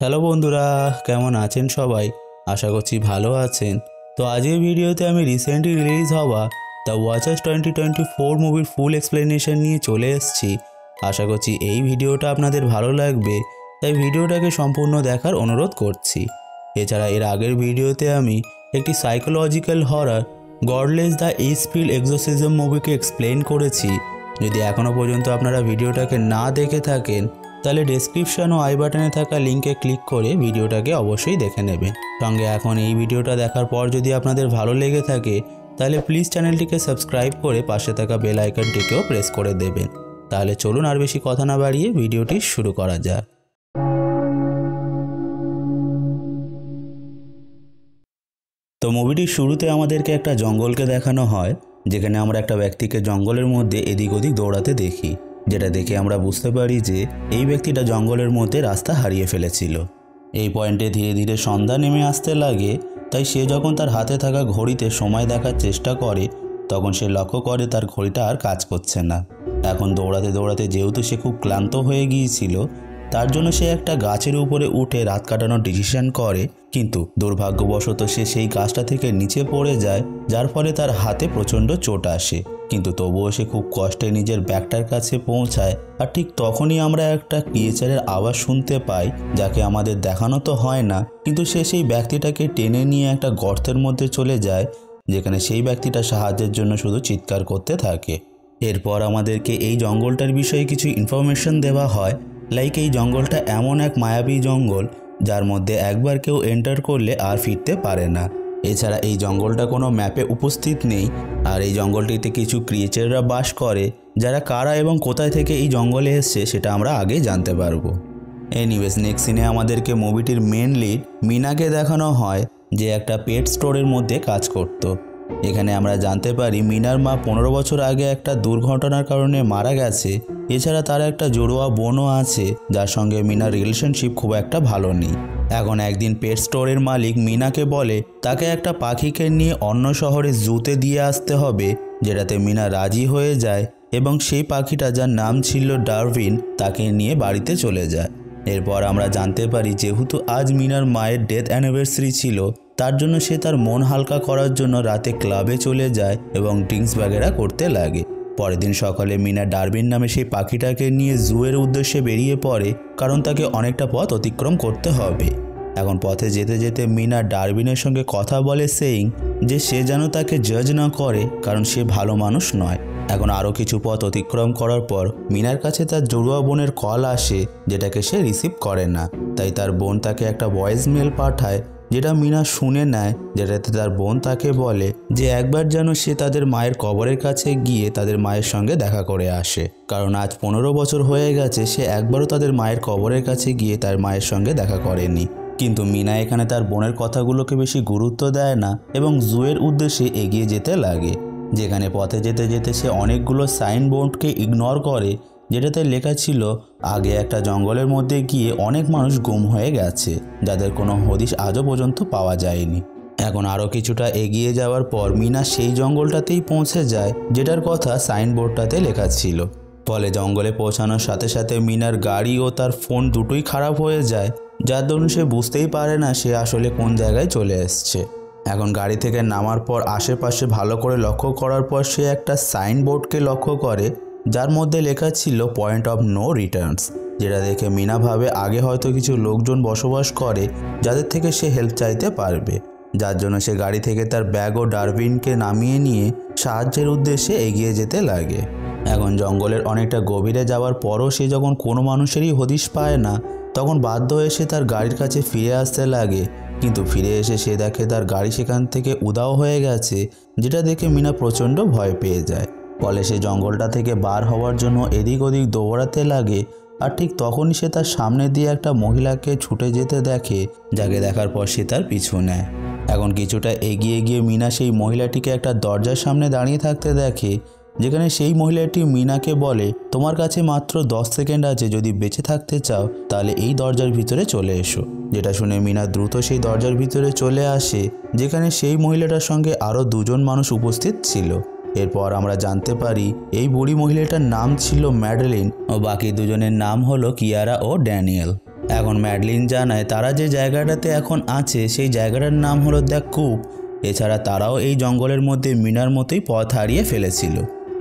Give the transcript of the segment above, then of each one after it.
Hello বন্ধুরা, কেমন আছেন সবাই? আশা করছি ভালো আছেন। তো আজকের ভিডিওতে আমি রিসেন্টলি রিলিজ হওয়া দ্য ওয়াচার্স 2024 মুভির ফুল এক্সপ্লেনেশন নিয়ে চলে এসেছি। আশা করছি এই ভিডিওটা আপনাদের ভালো লাগবে, তাই ভিডিওটাকে সম্পূর্ণ দেখার অনুরোধ করছি। এছাড়া এর আগের ভিডিওতে আমি একটি psychological horror godless the Eastfield exorcism মুভিকে এক্সপ্লেন করেছি। যদি এখনও পর্যন্ত আপনারা ভিডিওটাকে না দেখে থাকেন তাহলে ডেসক্রিপশন ও আই বাটনে থাকা লিঙ্কে ক্লিক করে ভিডিওটাকে অবশ্যই দেখে নেবেন। সঙ্গে এখন এই ভিডিওটা দেখার পর যদি আপনাদের ভালো লেগে থাকে তাহলে প্লিজ চ্যানেলটিকে সাবস্ক্রাইব করে পাশে থাকা বেল আইকনটিকেও প্রেস করে দেবেন। তাহলে চলুন আর বেশি কথা না বাড়িয়ে ভিডিওটি শুরু করা যাক। তো মুভিটির শুরুতে আমাদেরকে একটা জঙ্গলকে দেখানো হয়, যেখানে আমরা একটা ব্যক্তিকে জঙ্গলের মধ্যে এদিক ওদিক দৌড়াতে দেখি, যেটা দেখে আমরা বুঝতে পারি যে এই ব্যক্তিটা জঙ্গলের মধ্যে রাস্তা হারিয়ে ফেলেছিল। এই পয়েন্টে ধীরে ধীরে সন্ধ্যা নেমে আসতে লাগে, তাই সে যখন তার হাতে থাকা ঘড়িতে সময় দেখার চেষ্টা করে তখন সে লক্ষ্য করে তার ঘড়িটা আর কাজ করছে না। এখন দৌড়াতে দৌড়াতে যেহেতু সে খুব ক্লান্ত হয়ে গিয়েছিল, তার জন্য সে একটা গাছের উপরে উঠে রাত কাটানোর ডিসিশন করে, কিন্তু দুর্ভাগ্যবশত সে সেই গাছটা থেকে নিচে পড়ে যায়, যার ফলে তার হাতে প্রচণ্ড চোট আসে। কিন্তু তবুও সে খুব কষ্টে নিজের ব্যাগটার কাছে পৌঁছায়। আর ঠিক তখনই আমরা একটা ক্রিয়েচারের আওয়াজ শুনতে পাই, যাকে আমাদের দেখানো তো হয় না, কিন্তু সে সেই ব্যক্তিটাকে টেনে নিয়ে একটা গর্তের মধ্যে চলে যায়, যেখানে সেই ব্যক্তিটা সাহায্যের জন্য শুধু চিৎকার করতে থাকে। এরপর আমাদেরকে এই জঙ্গলটার বিষয়ে কিছু ইনফরমেশন দেওয়া হয়, লাইক এই জঙ্গলটা এমন এক মায়াবী জঙ্গল যার মধ্যে একবার কেউ এন্টার করলে আর ফিরতে পারে না। এছাড়া এই জঙ্গলটা কোনো ম্যাপে উপস্থিত নেই, আর এই জঙ্গলটিতে কিছু ক্রিয়েচাররা বাস করে, যারা কারা এবং কোথায় থেকে এই জঙ্গলে এসছে সেটা আমরা আগে জানতে পারবো। এনিওয়েজ, নেক্সট সিনে আমাদেরকে মুভিটির মেন লিড মিনাকে দেখানো হয়, যে একটা পেট স্টোরের মধ্যে কাজ করত। এখানে আমরা জানতে পারি মিনার মা 15 বছর আগে একটা দুর্ঘটনার কারণে মারা গেছে। এছাড়া তার একটা জড়োয়া বোনও আছে, যার সঙ্গে মিনার রিলেশনশিপ খুব একটা ভালো নেই। এখন একদিন পেট স্টোরের মালিক মিনাকে বলে তাকে একটা পাখিকে নিয়ে অন্য শহরে জুতে দিয়ে আসতে হবে, যেটাতে মিনা রাজি হয়ে যায় এবং সেই পাখিটা, যার নাম ছিল ডারউইন, তাকে নিয়ে বাড়িতে চলে যায়। এরপর আমরা জানতে পারি যেহেতু আজ মিনার মায়ের ডেথ অ্যানিভার্সারি ছিল, তার জন্য সে তার মন হালকা করার জন্য রাতে ক্লাবে চলে যায় এবং ড্রিঙ্কস বাগেরা করতে লাগে। পরের দিন সকালে মিনা ডারউইন নামে সেই পাখিটাকে নিয়ে জুয়ের উদ্দেশ্যে বেরিয়ে পড়ে, কারণ তাকে অনেকটা পথ অতিক্রম করতে হবে। এখন পথে যেতে যেতে মিনা ডারউইনের সঙ্গে কথা বলে, সেইং যে সে যেন তাকে জাজ না করে, কারণ সে ভালো মানুষ নয়। এখন আরও কিছু পথ অতিক্রম করার পর মিনার কাছে তার জড়ুয়া বোনের কল আসে, যেটাকে সে রিসিভ করে না। তাই তার বোন তাকে একটা ভয়েস মেল পাঠায়, যেটা মিনা শুনে নেয়, যেটাতে তার বোন তাকে বলে যে একবার যেন সে তাদের মায়ের কবরের কাছে গিয়ে তাদের মায়ের সঙ্গে দেখা করে আসে, কারণ আজ 15 বছর হয়ে গেছে সে একবারও তাদের মায়ের কবরের কাছে গিয়ে তার মায়ের সঙ্গে দেখা করেনি। কিন্তু মিনা এখানে তার বোনের কথাগুলোকে বেশি গুরুত্ব দেয় না এবং জুয়ের উদ্দেশ্যে এগিয়ে যেতে লাগে, যেখানে পথে যেতে যেতে সে অনেকগুলো সাইনবোর্ডকে ইগনোর করে, যেটাতে লেখা ছিল আগে একটা জঙ্গলের মধ্যে গিয়ে অনেক মানুষ গুম হয়ে গেছে, যাদের কোনো হদিশ আজও পর্যন্ত পাওয়া যায়নি। এখন আরও কিছুটা এগিয়ে যাওয়ার পর মিনা সেই জঙ্গলটাতেই পৌঁছে যায়, যেটার কথা সাইনবোর্ডটাতে লেখা ছিল। ফলে জঙ্গলে পৌঁছানোর সাথে সাথে মিনার গাড়ি ও তার ফোন দুটোই খারাপ হয়ে যায়, যার দরুন সে বুঝতেই পারে না সে আসলে কোন জায়গায় চলে এসছে। এখন গাড়ি থেকে নামার পর আশেপাশে ভালো করে লক্ষ্য করার পর সে একটা সাইনবোর্ডকে লক্ষ্য করে, যার মধ্যে লেখা ছিল পয়েন্ট অফ নো রিটার্নস, যেটা দেখে মিনা ভাবে আগে হয়তো কিছু লোকজন বসবাস করে, যাদের থেকে সে হেল্প চাইতে পারবে। যার জন্য সে গাড়ি থেকে তার ব্যাগ ও ডারউইনকে নামিয়ে নিয়ে সাহায্যের উদ্দেশ্যে এগিয়ে যেতে লাগে। এখন জঙ্গলের অনেকটা গভীরে যাওয়ার পরও সে যখন কোনো মানুষেরই হদিশ পায় না, তখন বাধ্য হয়ে সে তার গাড়ির কাছে ফিরে আসতে লাগে, কিন্তু ফিরে এসে সে দেখে তার গাড়ি সেখান থেকে উধাও হয়ে গেছে, যেটা দেখে মিনা প্রচণ্ড ভয় পেয়ে যায়। ফলে সে জঙ্গলটা থেকে বার হওয়ার জন্য এদিক ওদিক দৌড়াতে লাগে, আর ঠিক তখনই সে তার সামনে দিয়ে একটা মহিলাকে ছুটে যেতে দেখে, যাকে দেখার পর সে তার পিছু নেয়। এখন কিছুটা এগিয়ে গিয়ে মিনা সেই মহিলাটিকে একটা দরজার সামনে দাঁড়িয়ে থাকতে দেখে, যেখানে সেই মহিলাটি মিনাকে বলে তোমার কাছে মাত্র 10 সেকেন্ড আছে, যদি বেঁচে থাকতে চাও তাহলে এই দরজার ভিতরে চলে এসো। যেটা শুনে মিনা দ্রুত সেই দরজার ভিতরে চলে আসে, যেখানে সেই মহিলাটার সঙ্গে আরও 2 জন মানুষ উপস্থিত ছিল। এরপর আমরা জানতে পারি এই বুড়ি মহিলাটার নাম ছিল ম্যাডেলিন ও বাকি 2 জনের নাম হলো কিয়ারা ও ড্যানিয়েল। এখন ম্যাডলিন জানায় তারা যে জায়গাটাতে এখন আছে সেই জায়গাটার নাম হলো দ্য কূপ। এছাড়া তারাও এই জঙ্গলের মধ্যে মিনার মতোই পথ হারিয়ে ফেলেছিল,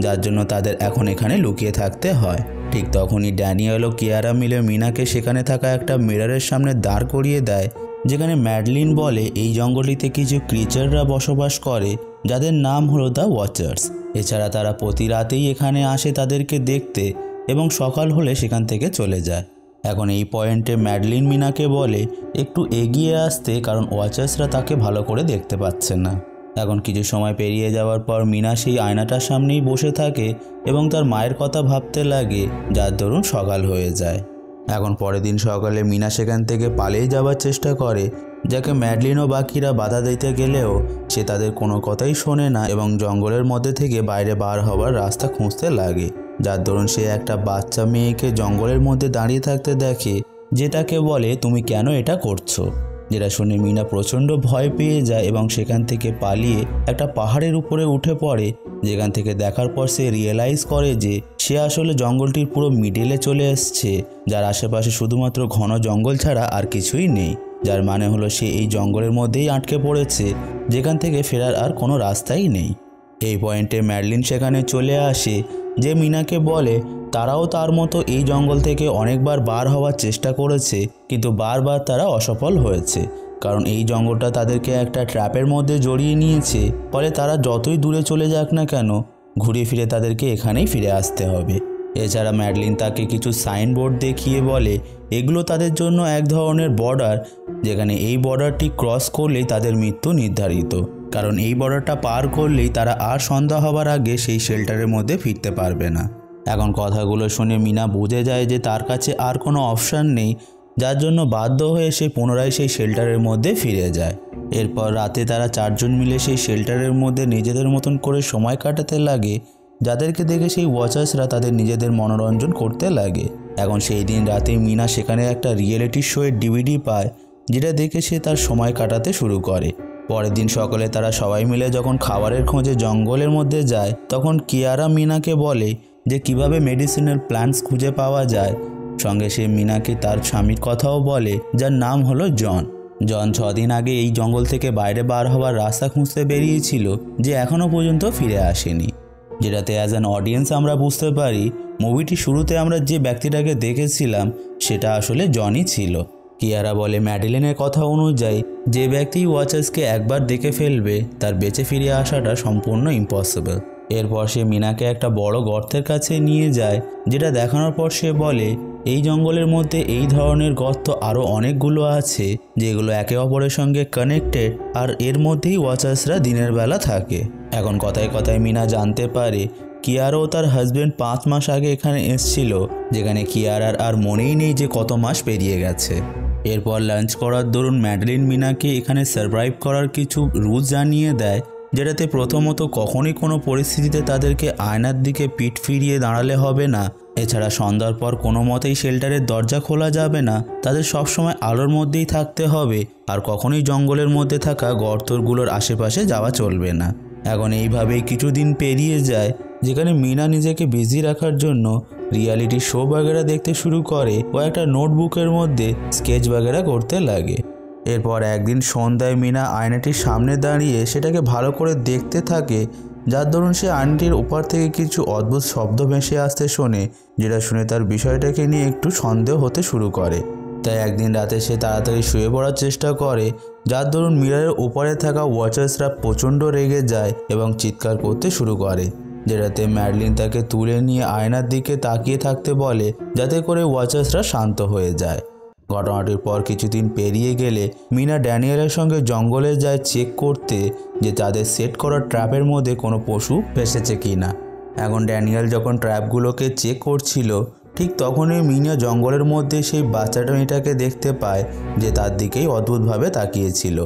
যার জন্য তাদের এখন এখানে লুকিয়ে থাকতে হয়। ঠিক তখনই ড্যানিয়েল ও কিয়ারা মিলে মিনাকে সেখানে থাকা একটা মিররের সামনে দাঁড় করিয়ে দেয়, যেখানে ম্যাডলিন বলে এই জঙ্গলটিতে কিছু ক্রিচাররা বসবাস করে যাদের নাম হলো দ্য ওয়াচার্স। এছাড়া তারা প্রতি রাতেই এখানে আসে তাদেরকে দেখতে এবং সকাল হলে সেখান থেকে চলে যায়। এখন এই পয়েন্টে ম্যাডলিন মিনাকে বলে একটু এগিয়ে আসতে, কারণ ওয়াচার্সরা তাকে ভালো করে দেখতে পাচ্ছে না। এখন কিছু সময় পেরিয়ে যাওয়ার পর মিনা সেই আয়নাটার সামনেই বসে থাকে এবং তার মায়ের কথা ভাবতে লাগে, যার দরুন সকাল হয়ে যায়। এখন পরের দিন সকালে মিনা সেখান থেকে পালিয়ে যাওয়ার চেষ্টা করে, যাকে ম্যাডলিন ও বাকিরা বাধা দিতে গেলেও সে তাদের কোনো কথাই শোনে না এবং জঙ্গলের মধ্যে থেকে বাইরে বার হওয়ার রাস্তা খুঁজতে লাগে, যার দরুন সে একটা বাচ্চা মেয়েকে জঙ্গলের মধ্যে দাঁড়িয়ে থাকতে দেখে, যেটাকে বলে তুমি কেন এটা করছো। যেটা শুনে মিনা প্রচণ্ড ভয় পেয়ে যায় এবং সেখান থেকে পালিয়ে একটা পাহাড়ের উপরে উঠে পড়ে, যেখান থেকে দেখার পর সে রিয়েলাইজ করে যে সে আসলে জঙ্গলটির পুরো মিডলে চলে এসছে, যার আশেপাশে শুধুমাত্র ঘন জঙ্গল ছাড়া আর কিছুই নেই, যার মানে হলো সে এই জঙ্গলের মধ্যেই আটকে পড়েছে, যেখান থেকে ফেরার আর কোনো রাস্তাই নেই। এই পয়েন্টে ম্যাডলিন সেখানে চলে আসে, যে মিনাকে বলে তারাও তার মতো এই জঙ্গল থেকে অনেকবার বার হওয়ার চেষ্টা করেছে, কিন্তু বারবার তারা অসফল হয়েছে, কারণ এই জঙ্গলটা তাদেরকে একটা ট্র্যাপের মধ্যে জড়িয়ে নিয়েছে। ফলে তারা যতই দূরে চলে যাক না কেন, ঘুরে ফিরে তাদেরকে এখানেই ফিরে আসতে হবে। এছাড়া ম্যাডলিন তাকে কিছু সাইনবোর্ড দেখিয়ে বলে এগুলো তাদের জন্য এক ধরনের বর্ডার, যেখানে এই বর্ডারটি ক্রস করলেই তাদের মৃত্যু নির্ধারিত, কারণ এই বর্ডারটা পার করলেই তারা আর সন্ধ্যা হওয়ার আগে সেই শেল্টারের মধ্যে ফিরতে পারবে না। এখন কথাগুলো শুনে মিনা বুঝে যায় যে তার কাছে আর কোনো অপশান নেই, যার জন্য বাধ্য হয়ে সে পুনরায় সেই শেল্টারের মধ্যে ফিরে যায়। এরপর রাতে তারা চারজন মিলে সেই শেল্টারের মধ্যে নিজেদের মতন করে সময় কাটাতে লাগে, যাদেরকে দেখে সেই ওয়াচার্সরা তাদের নিজেদের মনোরঞ্জন করতে লাগে। এখন সেই দিন রাতে মিনা সেখানে একটা রিয়েলিটি শোয়ের ডিভিডি পায়, যেটা দেখে সে তার সময় কাটাতে শুরু করে। পরের দিন সকালে তারা সবাই মিলে যখন খাবারের খোঁজে জঙ্গলের মধ্যে যায়, তখন কিয়ারা মিনাকে বলে যে কিভাবে মেডিসিনাল প্ল্যান্টস খুঁজে পাওয়া যায়। সঙ্গে সে মিনাকে তার স্বামীর কথাও বলে, যার নাম হলো জন। 6 দিন আগে এই জঙ্গল থেকে বাইরে বার হওয়ার রাস্তা খুঁজতে বেরিয়েছিল, যে এখনও পর্যন্ত ফিরে আসেনি। যেটাতে অ্যাজ অ্যান অডিয়েন্স আমরা বুঝতে পারি মুভিটি শুরুতে আমরা যে ব্যক্তিটাকে দেখেছিলাম সেটা আসলে জনই ছিল। কিয়ারা বলে ম্যাডলিনের কথা অনুযায়ী যে ব্যক্তি ওয়াচার্সকে একবার দেখে ফেলবে তার বেঁচে ফিরে আসাটা সম্পূর্ণ ইম্পসিবল। এরপর সে মিনাকে একটা বড় গর্তের কাছে নিয়ে যায়, যেটা দেখানোর পর সে বলে এই জঙ্গলের মধ্যে এই ধরনের গর্ত আরও অনেকগুলো আছে, যেগুলো একে অপরের সঙ্গে কানেক্টেড, আর এর মধ্যেই ওয়াচার্সরা দিনের বেলা থাকে। এখন কথায় কথায় মিনা জানতে পারে কিয়ারা ও তার হাজব্যান্ড 5 মাস আগে এখানে এসেছিল, যেখানে কিয়ারার আর মনেই নেই যে কত মাস পেরিয়ে গেছে। এরপর লাঞ্চ করার দরুন ম্যাডলিন মিনাকে এখানে সারভাইভ করার কিছু রুলস জানিয়ে দেয়, যেটাতে প্রথমত কখনই কোনো পরিস্থিতিতে তাদেরকে আয়নার দিকে পিঠ ফিরিয়ে দাঁড়ালে হবে না। এছাড়া সন্ধ্যার পর কোনো মতেই শেল্টারের দরজা খোলা যাবে না, তাদের সবসময় আলোর মধ্যেই থাকতে হবে, আর কখনোই জঙ্গলের মধ্যে থাকা গর্তগুলোর আশেপাশে যাওয়া চলবে না। এখন এইভাবেই কিছুদিন পেরিয়ে যায়, যেখানে মিনা নিজেকে বিজি রাখার জন্য রিয়ালিটি শো বাগেরা দেখতে শুরু করে ও একটা নোটবুকের মধ্যে স্কেচ বাগেরা করতে লাগে। এরপর একদিন সন্ধ্যায় মিনা আয়নাটির সামনে দাঁড়িয়ে সেটাকে ভালো করে দেখতে থাকে, যার দরুন সে আয়নাটির ওপার থেকে কিছু অদ্ভুত শব্দ ভেসে আসতে শোনে, যেটা শুনে তার বিষয়টাকে নিয়ে একটু সন্দেহ হতে শুরু করে। তাই একদিন রাতে সে তাড়াতাড়ি শুয়ে পড়ার চেষ্টা করে, যার দরুন মিররের ওপারে থাকা ওয়াচার্সরা প্রচণ্ড রেগে যায় এবং চিৎকার করতে শুরু করে, যেটাতে ম্যাডলিন তাকে তুলে নিয়ে আয়নার দিকে তাকিয়ে থাকতে বলে, যাতে করে ওয়াচার্সরা শান্ত হয়ে যায়। ঘটনাটির পর কিছুদিন পেরিয়ে গেলে মিনা ড্যানিয়েলের সঙ্গে জঙ্গলে যায় চেক করতে যে তাদের সেট করা ট্র্যাপের মধ্যে কোনো পশু ফেসেছে কিনা। এখন ড্যানিয়েল যখন ট্র্যাপগুলোকে চেক করছিল, ঠিক তখনই মিনা জঙ্গলের মধ্যে সেই বাচ্চাটা মেয়েটাকে দেখতে পায়, যে তার দিকেই অদ্ভুতভাবে তাকিয়েছিল।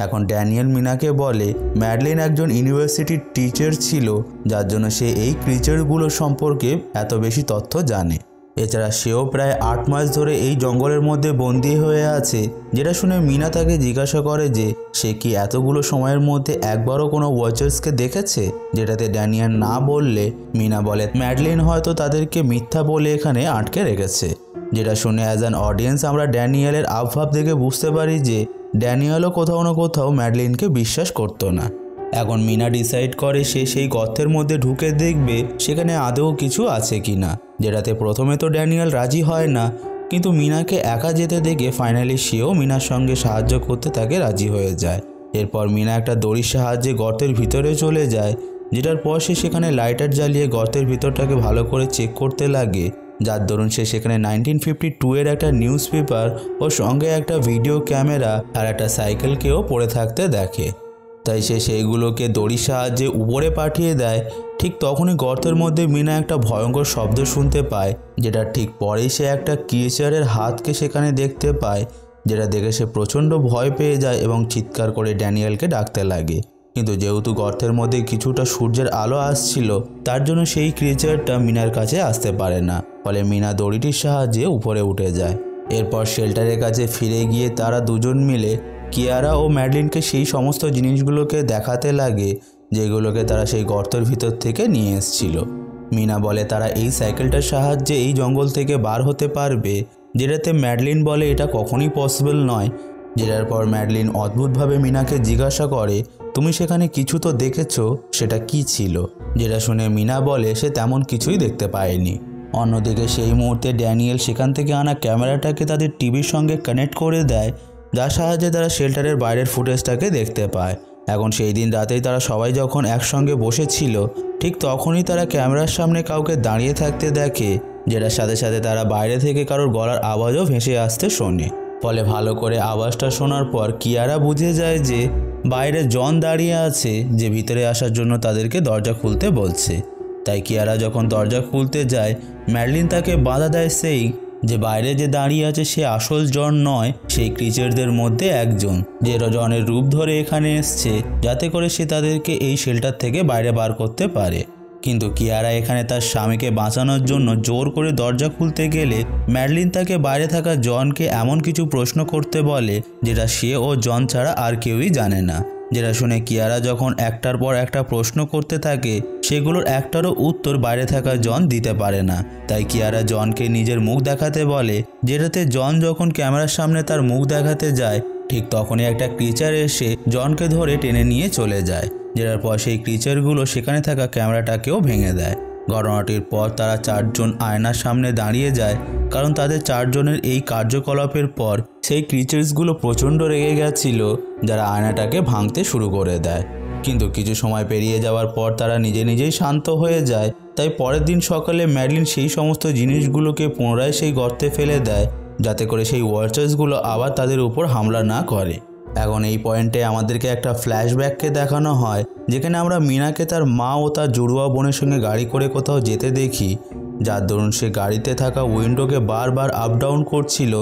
এখন ড্যানিয়েল মিনাকে বলে ম্যাডলিন একজন ইউনিভার্সিটির টিচার ছিল, যার জন্য সে এই ক্রিচারগুলো সম্পর্কে এত বেশি তথ্য জানে। এছাড়া সেও প্রায় 8 মাস ধরে এই জঙ্গলের মধ্যে বন্দী হয়ে আছে, যেটা শুনে মিনা তাকে জিজ্ঞাসা করে যে সে কি এতগুলো সময়ের মধ্যে একবারও কোনো ওয়াচার্সকে দেখেছে, যেটাতে ড্যানিয়েল না বললে মিনা বলে ম্যাডলিন হয়তো তাদেরকে মিথ্যা বলে এখানে আটকে রেখেছে। যেটা শুনে অ্যাজ অ্যান অডিয়েন্স আমরা ড্যানিয়েলের আবভাব দেখে বুঝতে পারি যে ড্যানিয়েলও কোথাও না কোথাও ম্যাডলিনকে বিশ্বাস করতো না। এখন মিনা ডিসাইড করে সে সেই গর্তের মধ্যে ঢুকে দেখবে সেখানে আদৌ কিছু আছে কি না, যেটাতে প্রথমে তো ড্যানিয়েল রাজি হয় না, কিন্তু মিনাকে একা যেতে দেখে ফাইনালি সেও মিনার সঙ্গে সাহায্য করতে তাকে রাজি হয়ে যায়। এরপর মিনা একটা দড়ির সাহায্যে গর্তের ভিতরে চলে যায়, যেটার পর সে সেখানে লাইটার জ্বালিয়ে গর্তের ভিতরটাকে ভালো করে চেক করতে লাগে, যার দরুন সে সেখানে 1952 একটা নিউজ পেপার ও সঙ্গে একটা ভিডিও ক্যামেরা আর একটা সাইকেলকেও পড়ে থাকতে দেখে। তাই সে সেইগুলোকে দড়ির সাহায্যে উপরে পাঠিয়ে দেয়। ঠিক তখনই গর্তের মধ্যে মিনা একটা ভয়ঙ্কর শব্দ শুনতে পায়, যেটা ঠিক পরেই সে একটা ক্রিয়েচারের হাতকে সেখানে দেখতে পায়, যেটা দেখে সে প্রচণ্ড ভয় পেয়ে যায় এবং চিৎকার করে ড্যানিয়েলকে ডাকতে লাগে। কিন্তু যেহেতু গর্তের মধ্যে কিছুটা সূর্যের আলো আসছিল, তার জন্য সেই ক্রিয়েচারটা মিনার কাছে আসতে পারে না, ফলে মিনা দড়িটির সাহায্যে উপরে উঠে যায়। এরপর শেল্টারের কাছে ফিরে গিয়ে তারা দুজন মিলে কিয়ারা ও ম্যাডলিনকে সেই সমস্ত জিনিসগুলোকে দেখাতে লাগে যেগুলোকে তারা সেই গর্তের ভিতর থেকে নিয়ে এসেছিল। মিনা বলে তারা এই সাইকেলটার সাহায্যে এই জঙ্গল থেকে বার হতে পারবে, যেটাতে ম্যাডলিন বলে এটা কখনই পসিবল নয়। যেটার পর ম্যাডলিন অদ্ভুতভাবে মিনাকে জিজ্ঞাসা করে, তুমি সেখানে কিছু তো দেখেছো, সেটা কি ছিল? যেটা শুনে মিনা বলে সে তেমন কিছুই দেখতে পায়নি। অন্যদিকে সেই মুহূর্তে ড্যানিয়েল সেখান থেকে আনা ক্যামেরাটাকে তাদের টিভির সঙ্গে কানেক্ট করে দেয়, যার সাহায্যে তারা শেল্টারের বাইরের ফুটেজটাকে দেখতে পায়। এখন সেই দিন রাতেই তারা সবাই যখন একসঙ্গে বসেছিল, ঠিক তখনই তারা ক্যামেরার সামনে কাউকে দাঁড়িয়ে থাকতে দেখে, যেটার সাথে সাথে তারা বাইরে থেকে কারোর গলার আওয়াজও ভেসে আসতে শোনে। ফলে ভালো করে আওয়াজটা শোনার পর কিয়ারা বুঝে যায় যে বাইরে জন দাঁড়িয়ে আছে, যে ভিতরে আসার জন্য তাদেরকে দরজা খুলতে বলছে। তাই কিয়ারা যখন দরজা খুলতে যায়, ম্যাডলিন তাকে বাধা দেয়, সেই যে বাইরে যে দাঁড়িয়ে আছে সে আসল জন নয়, সেই ক্রিচারদের মধ্যে একজন, যে জনের রূপ ধরে এখানে এসছে যাতে করে সে তাদেরকে এই শেল্টার থেকে বাইরে বার করতে পারে। কিন্তু কিয়ারা এখানে তার স্বামীকে বাঁচানোর জন্য জোর করে দরজা খুলতে গেলে ম্যাডলিন তাকে বাইরে থাকা জনকে এমন কিছু প্রশ্ন করতে বলে যেটা সে ও জন ছাড়া আর কেউই জানে না। যেটা শুনে কিয়ারা যখন একটার পর একটা প্রশ্ন করতে থাকে, সেগুলোর একটারও উত্তর বাইরে থাকা জন দিতে পারে না। তাই কিয়ারা জনকে নিজের মুখ দেখাতে বলে, যেটাতে জন যখন ক্যামেরার সামনে তার মুখ দেখাতে যায়, ঠিক তখনই একটা ক্রিচার এসে জনকে ধরে টেনে নিয়ে চলে যায়। যেটার পর সেই ক্রিচারগুলো সেখানে থাকা ক্যামেরাটাকেও ভেঙে দেয়। ঘটনাটির পর তারা চারজন আয়নার সামনে দাঁড়িয়ে যায়, কারণ তাদের চারজনের এই কার্যকলাপের পর সেই ক্রিচার্সগুলো প্রচণ্ড রেগে গেছিল, যারা আয়নাটাকে ভাঙতে শুরু করে দেয়। কিন্তু কিছু সময় পেরিয়ে যাওয়ার পর তারা নিজেই শান্ত হয়ে যায়। তাই পরের দিন সকালে ম্যাডলিন সেই সমস্ত জিনিসগুলোকে পুনরায় সেই গর্তে ফেলে দেয়, যাতে করে সেই ওয়াচার্সগুলো আবার তাদের উপর হামলা না করে। এখন এই পয়েন্টে আমাদেরকে একটা ফ্ল্যাশব্যাককে দেখানো হয়, যেখানে আমরা মিনাকে তার মা ও তার জুড়ুয়া বোনের সঙ্গে গাড়ি করে কোথাও যেতে দেখি, যার দরুন সে গাড়িতে থাকা উইন্ডোকে বারবার আপ ডাউন করছিল,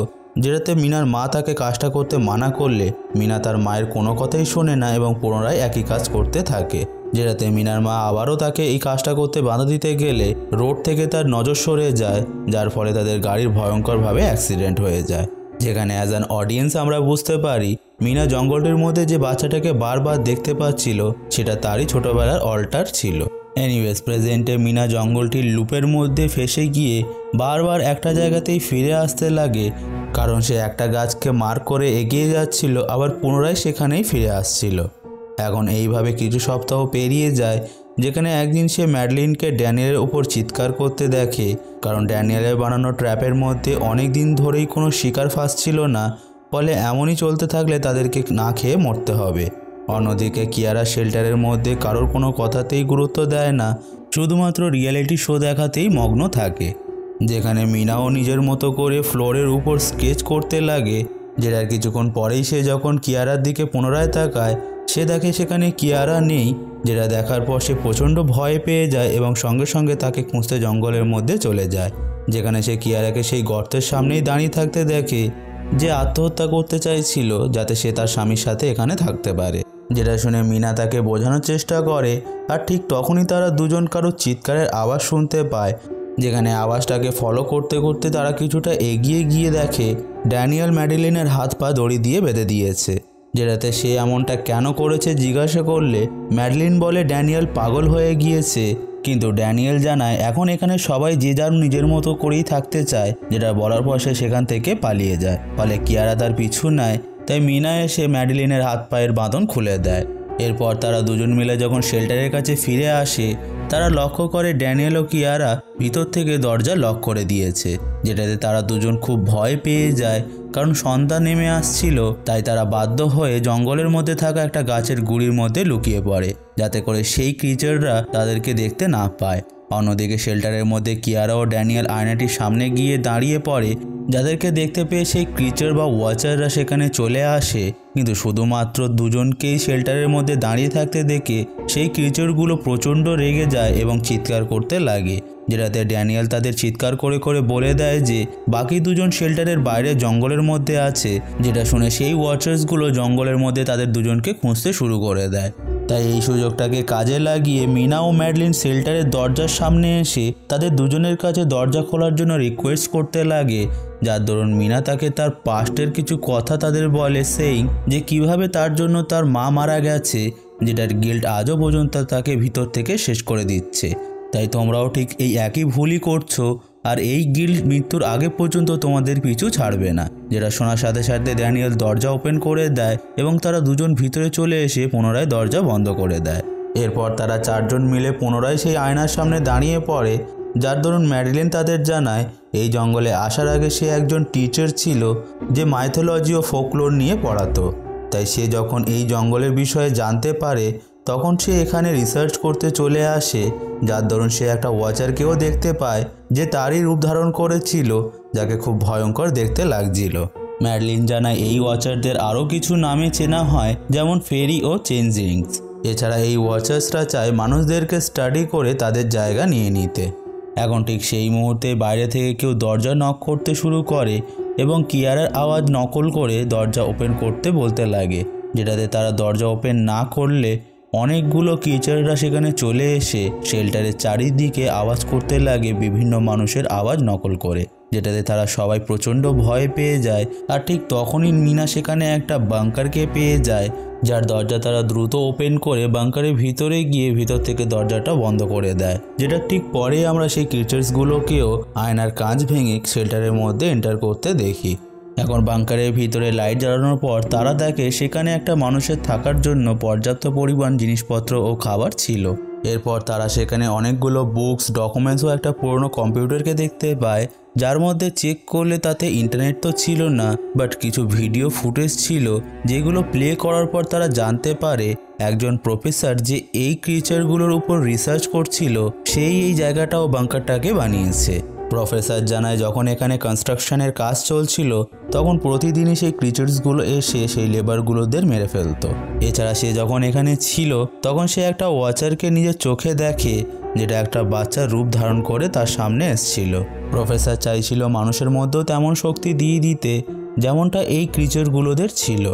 যেটাতে মিনার মা তাকে কাজটা করতে মানা করলে মিনা তার মায়ের কোনো কথাই শোনে না এবং পুনরায় একই কাজ করতে থাকে। যেটাতে মিনার মা আবারও তাকে এই কাজটা করতে বাধা দিতে গেলে রোড থেকে তার নজর সরে যায়, যার ফলে তাদের গাড়ির ভয়ঙ্করভাবে অ্যাক্সিডেন্ট হয়ে যায়। যেখানে অ্যাজ অ্যান অডিয়েন্স আমরা বুঝতে পারি মিনা জঙ্গলটির মধ্যে যে বাচ্চাটাকে বারবার দেখতে পাচ্ছিল সেটা তারই ছোটবেলার অল্টার ছিল। এনিওয়েজ প্রেজেন্টে মিনা জঙ্গলটির লুপের মধ্যে ফেসে গিয়ে বারবার একটা জায়গাতেই ফিরে আসতে লাগে, কারণ সে একটা গাছকে মার্ক করে এগিয়ে যাচ্ছিল, আবার পুনরায় সেখানেই ফিরে আসছিল। এখন এইভাবে কিছু সপ্তাহ পেরিয়ে যায়, যেখানে একদিন সে ম্যাডলিনকে ড্যানিয়েলের উপর চিৎকার করতে দেখে, কারণ ড্যানিয়েলের বানানো ট্র্যাপের মধ্যে অনেক দিন ধরেই কোনো শিকার ফাঁসছিল না, ফলে এমনই চলতে থাকলে তাদেরকে না খেয়ে মরতে হবে। অন্যদিকে কিয়ারা শেল্টারের মধ্যে কারোর কোনো কথাতেই গুরুত্ব দেয় না, শুধুমাত্র রিয়েলিটি শো দেখাতেই মগ্ন থাকে। যেখানে মিনাও নিজের মতো করে ফ্লোরের উপর স্কেচ করতে লাগে, যেটার কিছুক্ষণ পরেই সে যখন কিয়ারার দিকে পুনরায় তাকায়, সে দেখে সেখানে কিয়ারা নেই। যেটা দেখার পর সে প্রচণ্ড ভয় পেয়ে যায় এবং সঙ্গে সঙ্গে তাকে খুঁজতে জঙ্গলের মধ্যে চলে যায়, যেখানে সে কিয়ারাকে সেই গর্তের সামনেই দাঁড়িয়ে থাকতে দেখে, যে আত্মহত্যা করতে চাইছিল যাতে সে তার স্বামীর সাথে এখানে থাকতে পারে। যেটা শুনে মিনা তাকে বোঝানোর চেষ্টা করে, আর ঠিক তখনই তারা দুজন কারো চিৎকারের আওয়াজ শুনতে পায়। যেখানে আওয়াজটাকে ফলো করতে করতে তারা কিছুটা এগিয়ে গিয়ে দেখে ড্যানিয়েল ম্যাডলিনের হাত পা দড়ি দিয়ে বেঁধে দিয়েছে। যেটাতে সে এমনটা কেন করেছে জিজ্ঞাসা করলে ম্যাডলিন বলে ড্যানিয়েল পাগল হয়ে গিয়েছে কিন্তু ড্যানিয়েল জানায় এখন এখানে সবাই যে যার নিজের মতো করেই থাকতে চায়, যেটা বলার পর সে সেখান থেকে পালিয়ে যায়। ফলে কিয়ারা তার পিছু নেয়, তাই মিনা এসে ম্যাডেলিনের হাত পায়ের বাঁধন খুলে দেয়। এরপর তারা দুজন মিলে যখন শেল্টারের কাছে ফিরে আসে, তারা লক্ষ্য করে ড্যানিয়েল ও কিয়ারা ভিতর থেকে দরজা লক করে দিয়েছে, যেটাতে তারা দুজন খুব ভয় পেয়ে যায়। কারণ সন্ধ্যা নেমে আসছিল, তাই তারা বাধ্য হয়ে জঙ্গলের মধ্যে থাকা একটা গাছের গুঁড়ির মধ্যে লুকিয়ে পড়ে, যাতে করে সেই ক্রিচাররা তাদেরকে দেখতে না পায়। অন্যদিকে শেল্টারের মধ্যে কিয়ারা ও ড্যানিয়েল আয়নাটির সামনে গিয়ে দাঁড়িয়ে পড়ে, যাদেরকে দেখতে পেয়ে সেই ক্রিচার বা ওয়াচাররা সেখানে চলে আসে। কিন্তু শুধুমাত্র দুজনকেই শেল্টারের মধ্যে দাঁড়িয়ে থাকতে দেখে সেই ক্রিচারগুলো প্রচণ্ড রেগে যায় এবং চিৎকার করতে লাগে, যেটাতে ড্যানিয়েল তাদের চিৎকার করে করে বলে দেয় যে বাকি দুজন শেল্টারের বাইরে জঙ্গলের মধ্যে আছে, যেটা শুনে সেই ওয়াচার্সগুলো জঙ্গলের মধ্যে তাদের দুজনকে খুঁজতে শুরু করে দেয়। তাই এই সুযোগটাকে কাজে লাগিয়ে মিনা ও ম্যাডলিন শেল্টারের দরজার সামনে এসে তাদের দুজনের কাছে দরজা খোলার জন্য রিকোয়েস্ট করতে লাগে, যার দরুন মিনা তাকে তার পাস্টের কিছু কথা তাদের বলে, সেইং যে কিভাবে তার জন্য তার মা মারা গেছে, যেটার গিল্ট আজও পর্যন্ত তাকে ভিতর থেকে শেষ করে দিচ্ছে। তাই তোমরাও ঠিক এই একই ভুলই করছো, আর এই গিল্ট মৃত্যুর আগে পর্যন্ত তোমাদের পিছু ছাড়বে না। যেটা শোনার সাথে সাথে ড্যানিয়েল দরজা ওপেন করে দেয় এবং তারা দুজন ভিতরে চলে এসে পুনরায় দরজা বন্ধ করে দেয়। এরপর তারা চারজন মিলে পুনরায় সেই আয়নার সামনে দাঁড়িয়ে পড়ে, যার দরুন ম্যাডেলিন তাদের জানায় এই জঙ্গলে আসার আগে সে একজন টিচার ছিল যে মাইথোলজি ও ফোকলোর নিয়ে পড়াতো। তাই সে যখন এই জঙ্গলের বিষয়ে জানতে পারে, তখন সে এখানে রিসার্চ করতে চলে আসে, যার দরুন সে একটা ওয়াচারকেও দেখতে পায় যে তারই রূপ ধারণ করেছিল, যাকে খুব ভয়ঙ্কর দেখতে লাগছিল। ম্যাডলিন জানায় এই ওয়াচারদের আরও কিছু নামে চেনা হয়, যেমন ফেরি ও চেঞ্জিংস। এছাড়া এই ওয়াচার্সরা চায় মানুষদেরকে স্টাডি করে তাদের জায়গা নিয়ে নিতে। এখন ঠিক সেই মুহূর্তে বাইরে থেকে কেউ দরজা নক করতে শুরু করে এবং কিয়ারার আওয়াজ নকল করে দরজা ওপেন করতে বলতে লাগে, যেটাতে তারা দরজা ওপেন না করলে অনেকগুলো কিচাররা সেখানে চলে এসে শেল্টারের চারিদিকে আওয়াজ করতে লাগে বিভিন্ন মানুষের আওয়াজ নকল করে, যেটাতে তারা সবাই প্রচণ্ড ভয় পেয়ে যায়। আর ঠিক তখনই মিনা সেখানে একটা বাঙ্কারকে পেয়ে যায়, যার দরজা তারা দ্রুত ওপেন করে বাঙ্কারের ভিতরে গিয়ে ভিতর থেকে দরজাটা বন্ধ করে দেয়। যেটা ঠিক পরে আমরা সেই ক্রিচার্সগুলোকেও আয়নার কাঁচ ভেঙে শেল্টারের মধ্যে এন্টার করতে দেখি। এখন বাঙ্কারের ভিতরে লাইট জ্বালানোর পর তারা দেখে সেখানে একটা মানুষের থাকার জন্য পর্যাপ্ত পরিমাণ জিনিসপত্র ও খাবার ছিল। এরপর তারা সেখানে অনেকগুলো বুকস, ডকুমেন্টস ও একটা পুরনো কম্পিউটারকে দেখতে পায়, যার মধ্যে চেক করলে তাতে ইন্টারনেট তো ছিল না, বাট কিছু ভিডিও ফুটেজ ছিল, যেগুলো প্লে করার পর তারা জানতে পারে একজন প্রফেসর যে এই ক্রিচারগুলোর উপর রিসার্চ করছিল, সেই এই জায়গাটা ও বাঙ্কারটাকে বানিয়েছে। প্রফেসর জানায় যখন এখানে কনস্ট্রাকশনের কাজ চলছিল, তখন প্রতিদিনই সেই ক্রিচার্সগুলো এসে সেই লেবারগুলোদের মেরে ফেলতো। এছাড়া সে যখন এখানে ছিল, তখন সে একটা ওয়াচারকে নিজের চোখে দেখে, যেটা একটা বাচ্চার রূপ ধারণ করে তার সামনে এসেছিল। প্রফেসর চাইছিল মানুষের মধ্যেও তেমন শক্তি দিয়ে দিতে, যেমনটা এই ক্রিচারগুলোদের ছিল,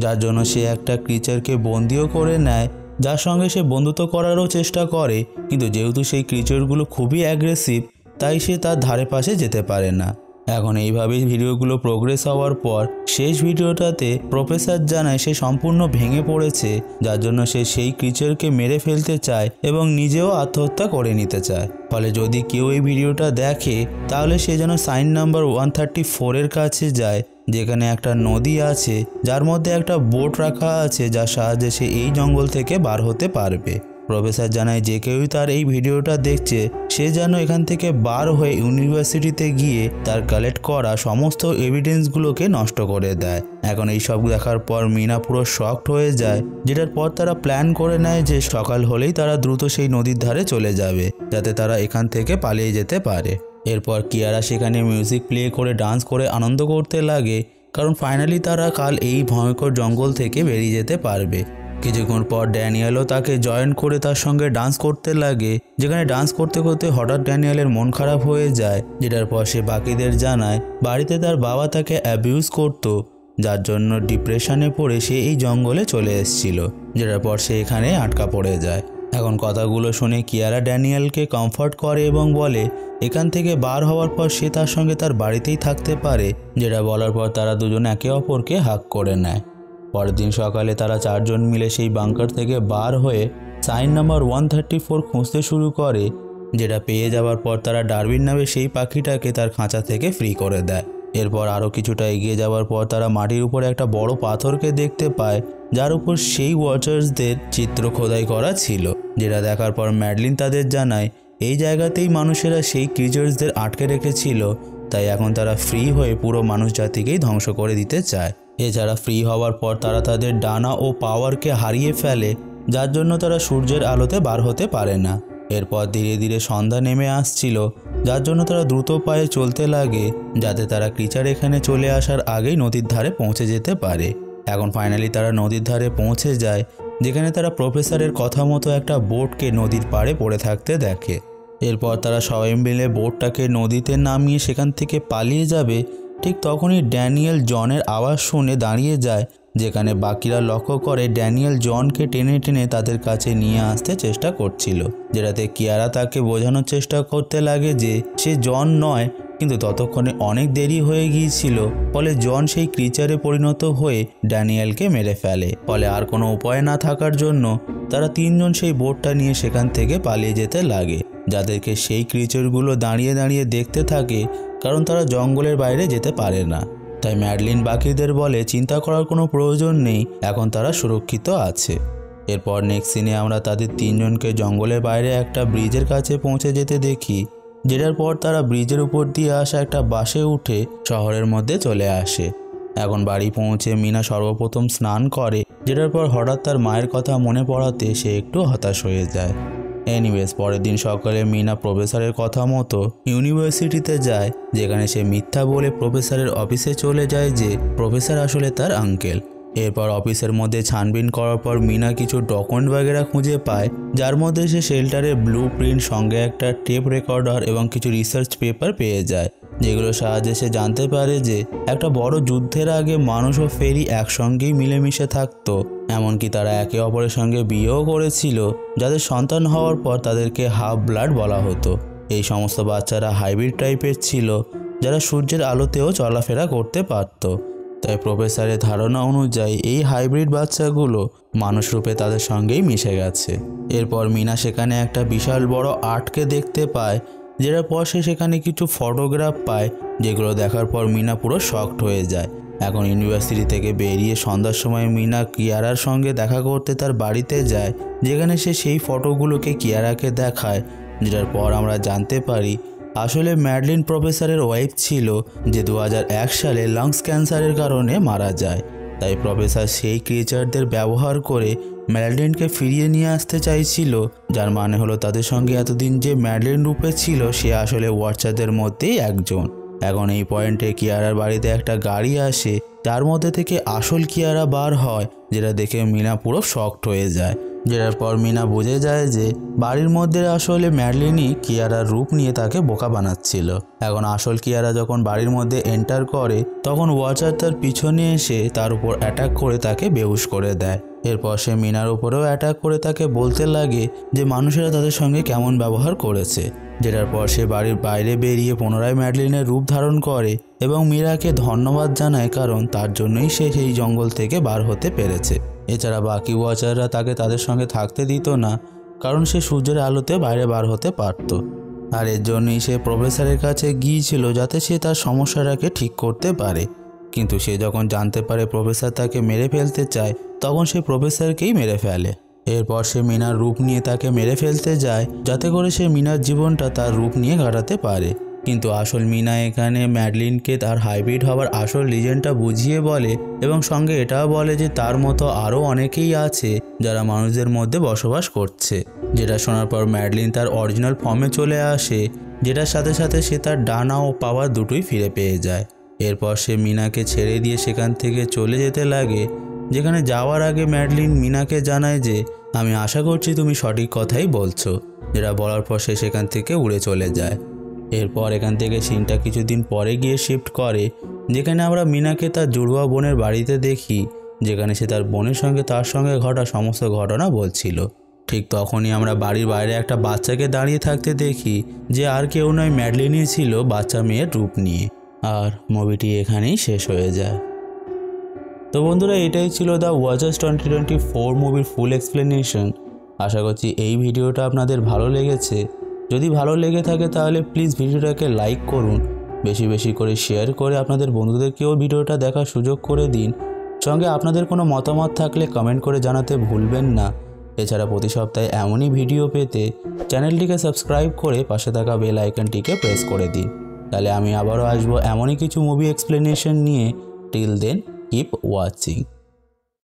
যার জন্য সে একটা ক্রিচারকে বন্দিও করে নেয়, যার সঙ্গে সে বন্ধুত্ব করারও চেষ্টা করে। কিন্তু যেহেতু সেই ক্রিচারগুলো খুবই অ্যাগ্রেসিভ, তাই সে তার ধারে পাশে যেতে পারে না। এখন এইভাবেই ভিডিওগুলো প্রোগ্রেস হওয়ার পর শেষ ভিডিওটাতে প্রফেসর জানায় সে সম্পূর্ণ ভেঙে পড়েছে, যার জন্য সে সেই ক্রিচারকে মেরে ফেলতে চায় এবং নিজেও আত্মহত্যা করে নিতে চায়। ফলে যদি কেউ এই ভিডিওটা দেখে, তাহলে সে যেন সাইন নাম্বার 134-এর কাছে যায়, যেখানে একটা নদী আছে, যার মধ্যে একটা বোট রাখা আছে, যার সাহায্যে সে এই জঙ্গল থেকে বার হতে পারবে। প্রফেসর জানায় যে কেউই তার এই ভিডিওটা দেখছে, সে যেন এখান থেকে বার হয়ে ইউনিভার্সিটিতে গিয়ে তার কালেক্ট করা সমস্ত এভিডেন্সগুলোকে নষ্ট করে দেয়। এখন এই সব দেখার পর মিনা পুরো শকড হয়ে যায়, যেটার পর তারা প্ল্যান করে নেয় যে সকাল হলেই তারা দ্রুত সেই নদীর ধারে চলে যাবে, যাতে তারা এখান থেকে পালিয়ে যেতে পারে। এরপর কিয়ারা সেখানে মিউজিক প্লে করে ডান্স করে আনন্দ করতে লাগে, কারণ ফাইনালি তারা কাল এই ভয়ঙ্কর জঙ্গল থেকে বেরিয়ে যেতে পারবে। কিছুক্ষণ পর ড্যানিয়েলও তাকে জয়েন করে তার সঙ্গে ডান্স করতে লাগে, যেখানে ডান্স করতে করতে হঠাৎ ড্যানিয়েলের মন খারাপ হয়ে যায়, যেটার পর সে বাকিদের জানায় বাড়িতে তার বাবা তাকে অ্যাবিউজ করত, যার জন্য ডিপ্রেশনে পড়ে সে এই জঙ্গলে চলে এসেছিল, যেটার পর সে এখানে আটকা পড়ে যায়। এখন কথাগুলো শুনে কিয়ারা ড্যানিয়েলকে কমফর্ট করে এবং বলে এখান থেকে বার হওয়ার পর সে তার সঙ্গে তার বাড়িতেই থাকতে পারে, যেটা বলার পর তারা দুজন একে অপরকে হাগ করে নেয়। পরের দিন সকালে তারা চারজন মিলে সেই বাঙ্কার থেকে বার হয়ে সাইন নাম্বার 134 খুঁজতে শুরু করে, যেটা পেয়ে যাওয়ার পর তারা ডারউইন নামে সেই পাখিটাকে তার খাঁচা থেকে ফ্রি করে দেয়। এরপর আরও কিছুটা এগিয়ে যাওয়ার পর তারা মাটির উপরে একটা বড় পাথরকে দেখতে পায়, যার উপর সেই ওয়াচার্সদের চিত্র খোদাই করা ছিল। যেটা দেখার পর ম্যাডলিন তাদের জানায় এই জায়গাতেই মানুষেরা সেই ক্রিচার্সদের আটকে রেখেছিল, তাই এখন তারা ফ্রি হয়ে পুরো মানুষ জাতিকেই ধ্বংস করে দিতে চায়। এছাড়া ফ্রি হওয়ার পর তারা তাদের ডানা ও পাওয়ারকে হারিয়ে ফেলে, যার জন্য তারা সূর্যের আলোতে বার হতে পারে না। এরপর ধীরে ধীরে সন্ধ্যা নেমে আসছিল, যার জন্য তারা দ্রুত পায়ে চলতে লাগে, যাতে তারা ক্রিচার এখানে চলে আসার আগেই নদীর ধারে পৌঁছে যেতে পারে। এখন ফাইনালি তারা নদীর ধারে পৌঁছে যায়, যেখানে তারা প্রফেসরের কথা মতো একটা বোটকে নদীর পাড়ে পড়ে থাকতে দেখে। এরপর তারা সবাই মিলে বোটটাকে নদীতে নামিয়ে সেখান থেকে পালিয়ে যাবে। ঠিক তখনই ড্যানিয়েল জনের আওয়াজ শুনে দাঁড়িয়ে যায়, যেখানে বাকিরা লক্ষ্য করে ড্যানিয়েল জনকে টেনে টেনে তাদের কাছে নিয়ে আসতে চেষ্টা করছিল, যেটাতে কিয়ারা তাকে বোঝানোর চেষ্টা করতে লাগে যে সে জন নয়, কিন্তু ততক্ষণে অনেক দেরি হয়ে গিয়েছিল। ফলে জন সেই ক্রিচারে পরিণত হয়ে ড্যানিয়েলকে মেরে ফেলে। ফলে আর কোনো উপায় না থাকার জন্য তারা তিনজন সেই বোটটা নিয়ে সেখান থেকে পালিয়ে যেতে লাগে, যাদেরকে সেই ক্রিচারগুলো দাঁড়িয়ে দাঁড়িয়ে দেখতে থাকে, কারণ তারা জঙ্গলের বাইরে যেতে পারে না। তাই ম্যাডলিন বাকিদের বলে চিন্তা করার কোনো প্রয়োজন নেই, এখন তারা সুরক্ষিত আছে। এরপর নেক্সট সিনে আমরা তাদের তিনজনকে জঙ্গলের বাইরে একটা ব্রিজের কাছে পৌঁছে যেতে দেখি, যেটার পর তারা ব্রিজের উপর দিয়ে আসা একটা বাসে উঠে শহরের মধ্যে চলে আসে। এখন বাড়ি পৌঁছে মিনা সর্বপ্রথম স্নান করে, যেটার পর হঠাৎ তার মায়ের কথা মনে পড়াতে সে একটু হতাশ হয়ে যায়। এনিওয়েজ পরের দিন সকালে মিনা প্রফেসরের কথা মতো ইউনিভার্সিটিতে যায়, যেখানে সে মিথ্যা বলে প্রফেসরের অফিসে চলে যায় যে প্রফেসর আসলে তার আঙ্কেল। এরপর অফিসের মধ্যে ছানবিন করার পর মিনা কিছু ডকুমেন্ট বাগেরা খুঁজে পায়, যার মধ্যে সে শেল্টারের ব্লু প্রিন্ট, সঙ্গে একটা টেপ রেকর্ডার এবং কিছু রিসার্চ পেপার পেয়ে যায়, যেগুলোর সাহায্যে সে জানতে পারে যে একটা বড় যুদ্ধের আগে মানুষ ও ফেরি একসঙ্গেই মিলেমিশে থাকতো। এমনকি তারা একে অপরের সঙ্গে বিয়েও করেছিল, যাদের সন্তান হওয়ার পর তাদেরকে হাফ ব্লাড বলা হতো। এই সমস্ত বাচ্চারা হাইব্রিড টাইপের ছিল, যারা সূর্যের আলোতেও চলাফেরা করতে পারত। তাই প্রফেসরের ধারণা অনুযায়ী এই হাইব্রিড বাচ্চাগুলো মানুষ রূপে তাদের সঙ্গেই মিশে গেছে। এরপর মিনা সেখানে একটা বিশাল বড় আর্টকে দেখতে পায়, যেটার পর সে সেখানে কিছু ফটোগ্রাফ পায়, যেগুলো দেখার পর মিনা পুরো শকড হয়ে যায়। এখন ইউনিভার্সিটি থেকে বেরিয়ে সন্ধ্যার সময় মিনা কিয়ারার সঙ্গে দেখা করতে তার বাড়িতে যায়, যেখানে সে সেই ফটোগুলোকে কিয়ারাকে দেখায়, যেটার পর আমরা জানতে পারি আসলে ম্যাডলিন প্রফেসরের ওয়াইফ ছিল, যে 2001 সালে লাংস ক্যান্সারের কারণে মারা যায়। তাই প্রফেসর সেই ক্রিয়েচারদের ব্যবহার করে ম্যাডলিনকে ফিরিয়ে নিয়ে আসতে চাইছিল, যার মানে হলো তাদের সঙ্গে এতদিন যে ম্যাডলিন রূপে ছিল সে আসলে ওয়াচারদের মধ্যেই একজন। এখন এই পয়েন্টে কিয়ারার বাড়িতে একটা গাড়ি আসে, যার মধ্যে থেকে আসল কিয়ারা বার হয়, যেটা দেখে মিনা পুরো শকড হয়ে যায়। যেটার পর মিনা বুঝে যায় যে বাড়ির মধ্যে আসলে ম্যাডলিনই কিয়ারার রূপ নিয়ে তাকে বোকা বানাচ্ছিল। এখন আসল কিয়ারা যখন বাড়ির মধ্যে এন্টার করে, তখন ওয়াচার তার পিছনে এসে তার উপর অ্যাটাক করে তাকে বেহুশ করে দেয়। এরপর সে মিনার উপরেও অ্যাটাক করে তাকে বলতে লাগে যে মানুষেরা তাদের সঙ্গে কেমন ব্যবহার করেছে। যেটার পর সে বাড়ির বাইরে বেরিয়ে পুনরায় ম্যাডলিনের রূপ ধারণ করে এবং মীরাকে ধন্যবাদ জানায়, কারণ তার জন্যই সে সেই জঙ্গল থেকে বার হতে পেরেছে। এছাড়া বাকি ওয়াচাররা তাকে তাদের সঙ্গে থাকতে দিত না, কারণ সে সূর্যের আলোতে বাইরে বার হতে পারত। আর এর জন্যই সে প্রফেসরের কাছে গিয়েছিল, যাতে সে তার সমস্যাটাকে ঠিক করতে পারে। কিন্তু সে যখন জানতে পারে প্রফেসর তাকে মেরে ফেলতে চায়, তখন সে প্রফেসরকেই মেরে ফেলে। এরপর সে মিনার রূপ নিয়ে তাকে মেরে ফেলতে যায়, যাতে করে সে মিনার জীবনটা তার রূপ নিয়ে কাটাতে পারে। কিন্তু আসল মিনা এখানে ম্যাডলিনকে তার হাইব্রিড হওয়ার আসল রিজনটা বুঝিয়ে বলে এবং সঙ্গে এটাও বলে যে তার মতো আরও অনেকেই আছে যারা মানুষদের মধ্যে বসবাস করছে। যেটা শোনার পর ম্যাডলিন তার অরিজিনাল ফর্মে চলে আসে, যেটার সাথে সাথে সে তার ডানা ও পাওয়ার দুটোই ফিরে পেয়ে যায়। এরপর সে মিনাকে ছেড়ে দিয়ে সেখান থেকে চলে যেতে লাগে, যেখানে যাওয়ার আগে ম্যাডলিন মিনাকে জানায় যে আমি আশা করছি তুমি সঠিক কথাই বলছো। যেটা বলার পর সে সেখান থেকে উড়ে চলে যায়। এরপর এখান থেকে সিনটা কিছুদিন পরে গিয়ে শিফট করে, যেখানে আমরা মিনাকে তার জুড়ুয়া বোনের বাড়িতে দেখি, যেখানে সে তার বোনের সঙ্গে তার সঙ্গে ঘটা সমস্ত ঘটনা বলছিল। ঠিক তখনই আমরা বাড়ির বাইরে একটা বাচ্চাকে দাঁড়িয়ে থাকতে দেখি, যে আর কেউ নয় ম্যাডলিনই ছিল বাচ্চা মেয়ের রূপ নিয়ে। আর মুভিটি এখানেই শেষ হয়ে যায়। তো বন্ধুরা, এটাই ছিল দ্য ওয়াচার্স 2024 মুভির ফুল এক্সপ্লেনেশন। আশা করছি এই ভিডিওটা আপনাদের ভালো লেগেছে। যদি ভালো লেগে থাকে তাহলে প্লিজ ভিডিওটাকে লাইক করুন, বেশি বেশি করে শেয়ার করে আপনাদের বন্ধুদেরকেও ভিডিওটা দেখার সুযোগ করে দিন। সঙ্গে আপনাদের কোনো মতামত থাকলে কমেন্ট করে জানাতে ভুলবেন না। এছাড়া প্রতি সপ্তাহে এমনই ভিডিও পেতে চ্যানেলটিকে সাবস্ক্রাইব করে পাশে থাকা বেল আইকনটিকে প্রেস করে দিন। তাহলে আমি আবারও আসবো এমনই কিছু মুভি এক্সপ্লেনেশন নিয়ে। Till then keep watching.